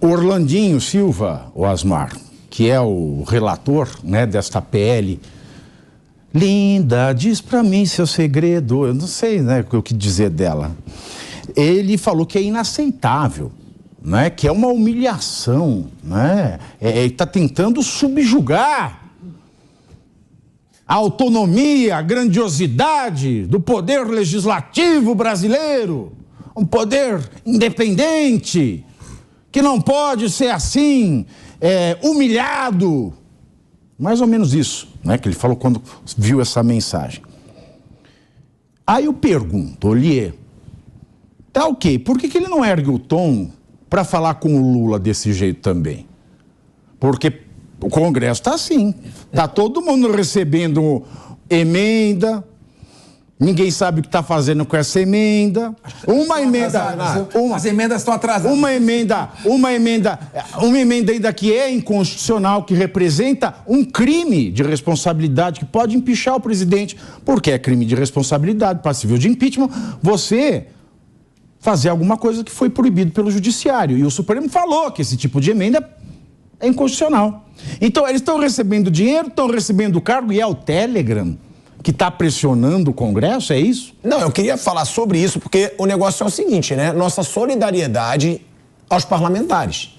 Orlandinho Silva, o Asmar, que é o relator, né, desta PL, linda, diz pra mim seu segredo, eu não sei, né, o que dizer dela. Ele falou que é inaceitável, né, que é uma humilhação, né, ele está tentando subjugar a autonomia, a grandiosidade do poder legislativo brasileiro, um poder independente, que não pode ser assim, humilhado. Mais ou menos isso, né, que ele falou quando viu essa mensagem. Aí eu pergunto, Oliê, tá ok, por que ele não ergue o tom para falar com o Lula desse jeito também? Porque o Congresso está assim, está todo mundo recebendo emenda, ninguém sabe o que está fazendo com essa emenda. As emendas estão atrasadas. Uma emenda ainda que é inconstitucional, que representa um crime de responsabilidade, que pode empichar o presidente, porque é crime de responsabilidade passível de impeachment, você fazer alguma coisa que foi proibido pelo judiciário. E o Supremo falou que esse tipo de emenda é inconstitucional. Então, eles estão recebendo dinheiro, estão recebendo cargo, e é o Telegram que está pressionando o Congresso, é isso? Não, eu queria falar sobre isso, porque o negócio é o seguinte, né? Nossa solidariedade aos parlamentares.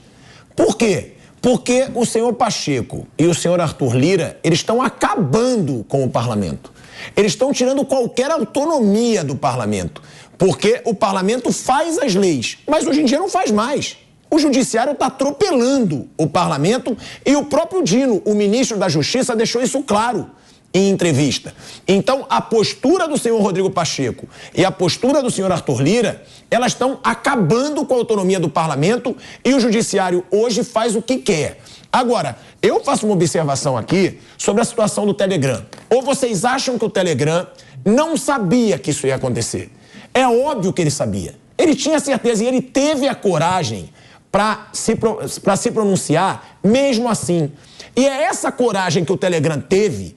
Por quê? Porque o senhor Pacheco e o senhor Arthur Lira, eles estão acabando com o parlamento. Eles estão tirando qualquer autonomia do parlamento. Porque o parlamento faz as leis, mas hoje em dia não faz mais. O judiciário está atropelando o parlamento e o próprio Dino, o ministro da Justiça, deixou isso claro em entrevista. Então, a postura do senhor Rodrigo Pacheco e a postura do senhor Arthur Lira, elas estão acabando com a autonomia do parlamento e o judiciário hoje faz o que quer. Agora, eu faço uma observação aqui sobre a situação do Telegram. Ou vocês acham que o Telegram não sabia que isso ia acontecer? É óbvio que ele sabia. Ele tinha certeza e ele teve a coragem para se pronunciar mesmo assim. E é essa coragem que o Telegram teve,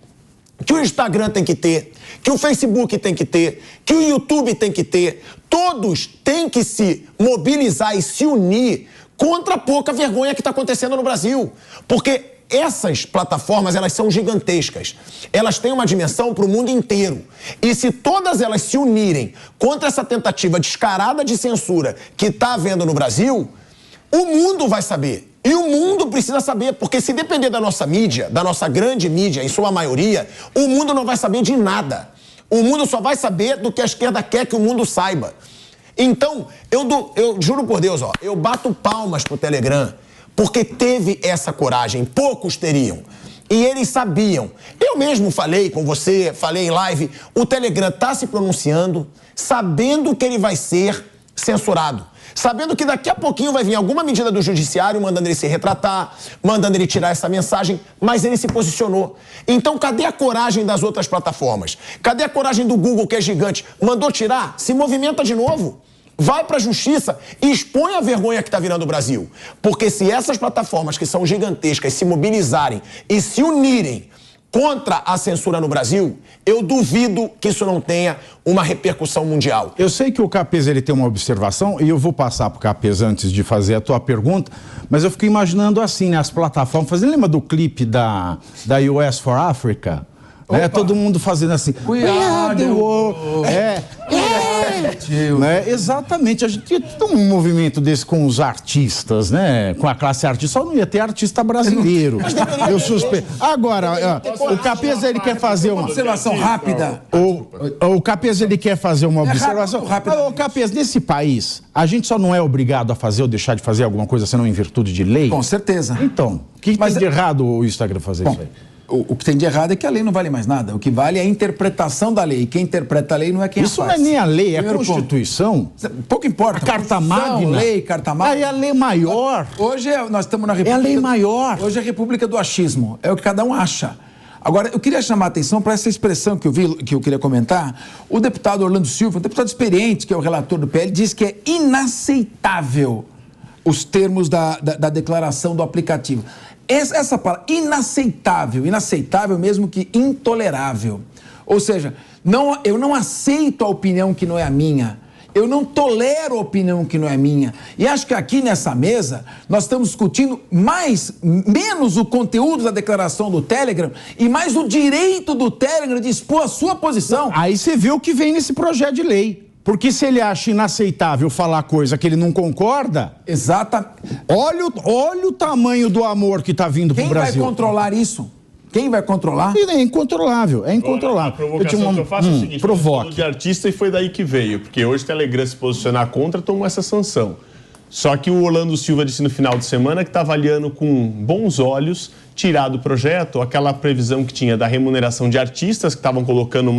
que o Instagram tem que ter, que o Facebook tem que ter, que o YouTube tem que ter. Todos têm que se mobilizar e se unir contra a pouca vergonha que está acontecendo no Brasil. Porque essas plataformas, elas são gigantescas. Elas têm uma dimensão para o mundo inteiro. E se todas elas se unirem contra essa tentativa descarada de censura que está havendo no Brasil, o mundo vai saber. E o mundo precisa saber, porque se depender da nossa mídia, da nossa grande mídia, em sua maioria, o mundo não vai saber de nada. O mundo só vai saber do que a esquerda quer que o mundo saiba. Então, eu juro por Deus, eu bato palmas pro Telegram, porque teve essa coragem, poucos teriam. E eles sabiam. Eu mesmo falei com você, falei em live, o Telegram está se pronunciando, sabendo que ele vai ser censurado. Sabendo que daqui a pouquinho vai vir alguma medida do judiciário mandando ele se retratar, mandando ele tirar essa mensagem, mas ele se posicionou. Então, cadê a coragem das outras plataformas? Cadê a coragem do Google, que é gigante? Mandou tirar? Se movimenta de novo. Vai para a justiça e expõe a vergonha que está virando o Brasil. Porque se essas plataformas, que são gigantescas, se mobilizarem e se unirem contra a censura no Brasil, eu duvido que isso não tenha uma repercussão mundial. Eu sei que o Capês, ele tem uma observação, e eu vou passar para o Capês antes de fazer a tua pergunta, mas eu fico imaginando assim, né, as plataformas, você lembra do clipe da US for Africa? Né? Todo mundo fazendo assim, we are the world. Né? Exatamente, a gente tinha um movimento desse com os artistas, né? Com a classe artista, só não ia ter artista brasileiro. Eu suspeito. Agora, o Capês, ele quer fazer uma observação rápida. O Capês, ele quer fazer uma observação rápida. O Capês, nesse país, a gente só não é obrigado a fazer ou deixar de fazer alguma coisa senão em virtude de lei? Com certeza. Então, o que tem de errado o Instagram fazer isso aí? O que tem de errado é que a lei não vale mais nada. O que vale é a interpretação da lei. Quem interpreta a lei não é quem a faz. Isso não é nem a lei, é a Constituição. Pouco importa. A Carta Magna. Lei, Carta Magna. É a lei maior. Hoje nós estamos na República... É a lei maior. Hoje é a República do Achismo. É o que cada um acha. Agora, eu queria chamar a atenção para essa expressão que eu queria comentar. O deputado Orlando Silva, um deputado experiente, que é o relator do PL, diz que é inaceitável os termos da declaração do aplicativo. Essa palavra, inaceitável mesmo que intolerável. Ou seja, eu não aceito a opinião que não é a minha. Eu não tolero opinião que não é minha. E acho que aqui nessa mesa nós estamos discutindo menos o conteúdo da declaração do Telegram e mais o direito do Telegram de expor a sua posição. Aí você vê o que vem nesse projeto de lei. Porque se ele acha inaceitável falar coisa que ele não concorda... Exatamente. Olha o tamanho do amor que está vindo para o Brasil. Quem vai controlar isso? Quem vai controlar? É incontrolável, é incontrolável. A provocação que eu faço é o seguinte, falou de artista e foi daí que veio, porque hoje o Telegram se posicionar contra tomou essa sanção. Só que o Orlando Silva disse no final de semana que está avaliando com bons olhos tirar do projeto aquela previsão que tinha da remuneração de artistas, que estavam colocando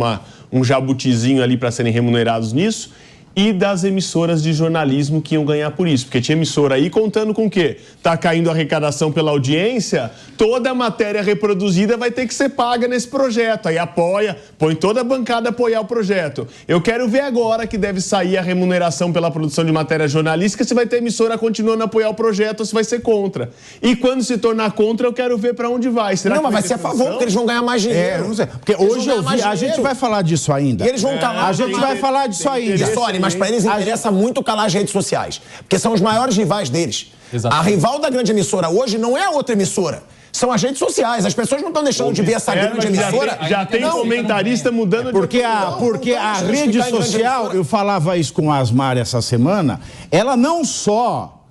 um jabutizinho ali para serem remunerados nisso, e das emissoras de jornalismo que iam ganhar por isso. Porque tinha emissora aí contando com o quê? Tá caindo a arrecadação pela audiência, toda a matéria reproduzida vai ter que ser paga nesse projeto. Aí apoia, põe toda a bancada a apoiar o projeto. Eu quero ver agora que deve sair a remuneração pela produção de matéria jornalística, se vai ter emissora continuando a apoiar o projeto ou se vai ser contra. E quando se tornar contra, eu quero ver para onde vai. Será não, que mas vai ser a favor, porque eles vão ganhar mais dinheiro. Não sei. Porque hoje eu vi, a gente vai falar disso ainda. E eles vão calar. A gente vai falar disso ainda. Mas para eles interessa muito calar as redes sociais, porque são os maiores rivais deles. Exatamente. A rival da grande emissora hoje não é a outra emissora, são as redes sociais. As pessoas não estão deixando de ver essa grande emissora. Já tem comentarista mudando porque a rede social, eu falava isso com a Asmar essa semana, ela não só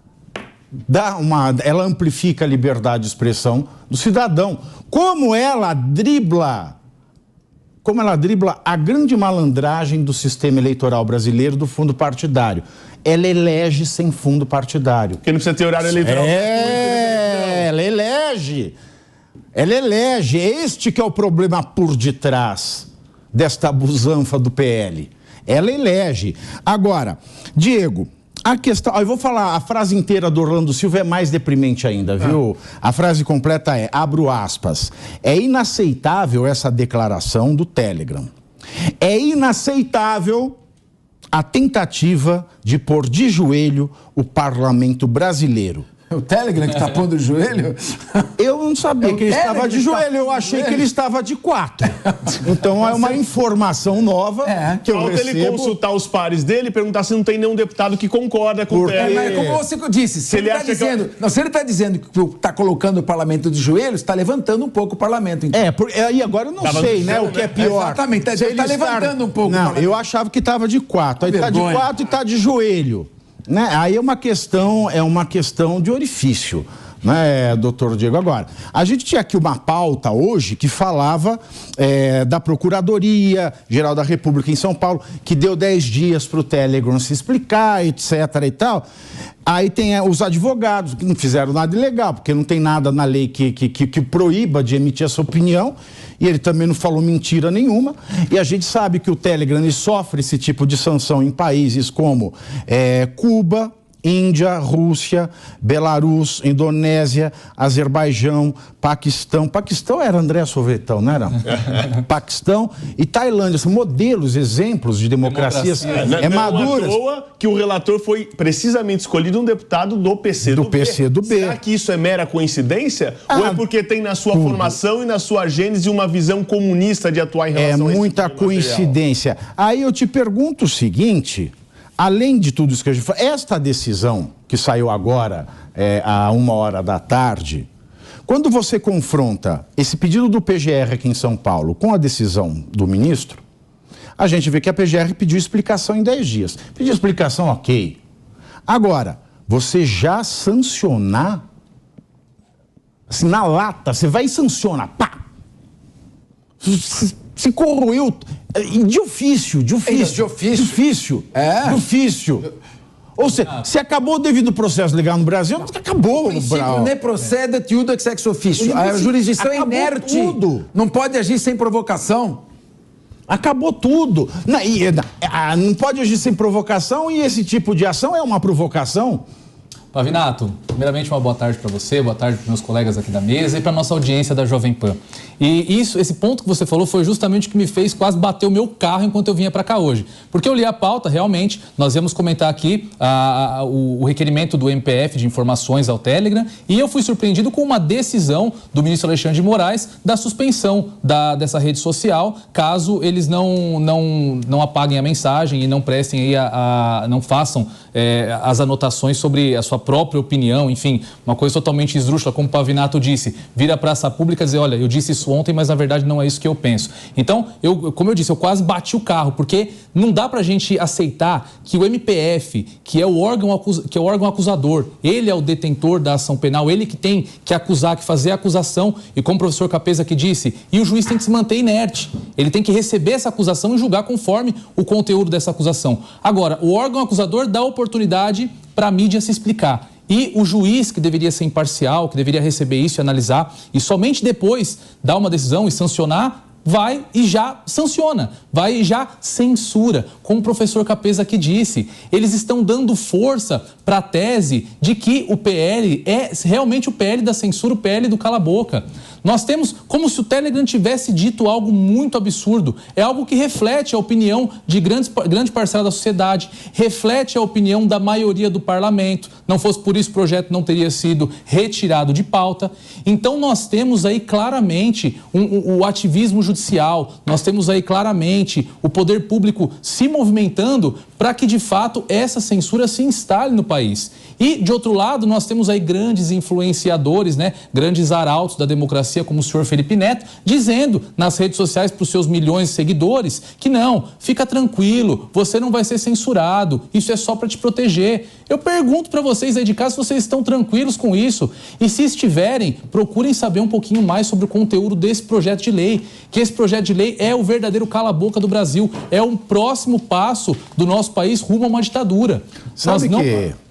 ela amplifica a liberdade de expressão do cidadão, como ela dribla a grande malandragem do sistema eleitoral brasileiro do fundo partidário. Ela elege sem fundo partidário. Porque não precisa ter horário eleitoral. Ela elege. Ela elege. Este que é o problema por detrás desta busanfa do PL. Ela elege. Agora, Diego... A questão, eu vou falar, a frase inteira do Orlando Silva é mais deprimente ainda, viu? A frase completa é, abro aspas, é inaceitável essa declaração do Telegram. É inaceitável a tentativa de pôr de joelho o parlamento brasileiro. O Telegram que está pondo de joelho? Eu não sabia que ele estava de joelho, eu achei que ele estava de 4. Então é uma informação nova que eu recebo. Falta ele consultar os pares dele e perguntar se não tem nenhum deputado que concorda com o Telegram. Mas como você disse, se ele está dizendo que está colocando o parlamento de joelho, está levantando um pouco o parlamento. Então. E agora eu não sei, né, o que é pior. Exatamente, ele está levantando um pouco. Não, eu achava que estava de 4. Aí está de 4 e está de joelho. Né? Aí é uma questão de orifício, né, doutor Diego? Agora, a gente tinha aqui uma pauta hoje que falava da Procuradoria-Geral da República em São Paulo, que deu 10 dias para o Telegram se explicar, etc. e tal. Aí tem os advogados que não fizeram nada ilegal, porque não tem nada na lei que proíba de emitir essa opinião, e ele também não falou mentira nenhuma, e a gente sabe que o Telegram ele sofre esse tipo de sanção em países como Cuba, Índia, Rússia, Belarus, Indonésia, Azerbaijão, Paquistão. Paquistão era André Sovetão, não era? Paquistão e Tailândia. São modelos, exemplos de democracias maduras. Não é à toa que o relator foi precisamente escolhido um deputado do PCdoB. Do PCdoB. Será que isso é mera coincidência? Ou é porque tem na sua formação e na sua gênese uma visão comunista de atuar em relação a esse muita coincidência. Aí eu te pergunto o seguinte... Além de tudo isso que a gente falou, esta decisão que saiu agora, à 13h, quando você confronta esse pedido do PGR aqui em São Paulo com a decisão do ministro, a gente vê que a PGR pediu explicação em 10 dias. Pediu explicação, ok. Agora, você já sancionar, assim, na lata, você vai e sanciona, pá! Se corroeu... De ofício. De ofício. Ou seja, se acabou devido ao processo legal no Brasil, acabou. O princípio ne procede iudex ex officio. A jurisdição é inerte. Tudo. Não pode agir sem provocação. Acabou tudo. Não pode agir sem provocação e esse tipo de ação é uma provocação. Pavinato, primeiramente uma boa tarde para você, boa tarde para meus colegas aqui da mesa e para nossa audiência da Jovem Pan. E esse ponto que você falou foi justamente o que me fez quase bater o meu carro enquanto eu vinha para cá hoje. Porque eu li a pauta, realmente, nós íamos comentar aqui o requerimento do MPF de informações ao Telegram e eu fui surpreendido com uma decisão do ministro Alexandre de Moraes da suspensão dessa rede social, caso eles não apaguem a mensagem e não prestem aí não façam as anotações sobre a sua própria opinião, enfim, uma coisa totalmente esdrúxula, como o Pavinato disse, vir à praça pública e dizer, olha, eu disse isso ontem, mas na verdade não é isso que eu penso. Então, como eu disse, eu quase bati o carro, porque não dá pra gente aceitar que o MPF, que é o órgão acusador, ele é o detentor da ação penal, ele que tem que acusar, que fazer a acusação, e como o professor Capeza aqui disse, e o juiz tem que se manter inerte, ele tem que receber essa acusação e julgar conforme o conteúdo dessa acusação. Agora, o órgão acusador dá oportunidade para a mídia se explicar. E o juiz, que deveria ser imparcial, que deveria receber isso e analisar, e somente depois dar uma decisão e sancionar, vai e já sanciona, vai e já censura. Como o professor Capeza aqui disse, eles estão dando força para a tese de que o PL é realmente o PL da censura, o PL do cala-boca. Nós temos como se o Telegram tivesse dito algo muito absurdo. É algo que reflete a opinião de grande parcela da sociedade, reflete a opinião da maioria do parlamento. Não fosse por isso, o projeto não teria sido retirado de pauta. Então, nós temos aí claramente o ativismo judicial, nós temos aí claramente o poder público se movimentando para que, de fato, essa censura se instale no país. E, de outro lado, nós temos aí grandes influenciadores, né, grandes arautos da democracia, como o senhor Felipe Neto, dizendo nas redes sociais para os seus milhões de seguidores que não, fica tranquilo, você não vai ser censurado, isso é só para te proteger. Eu pergunto para vocês aí de casa se vocês estão tranquilos com isso. E se estiverem, procurem saber um pouquinho mais sobre o conteúdo desse projeto de lei, que esse projeto de lei é o verdadeiro cala-boca do Brasil, é um próximo passo do nosso país rumo a uma ditadura. Sabe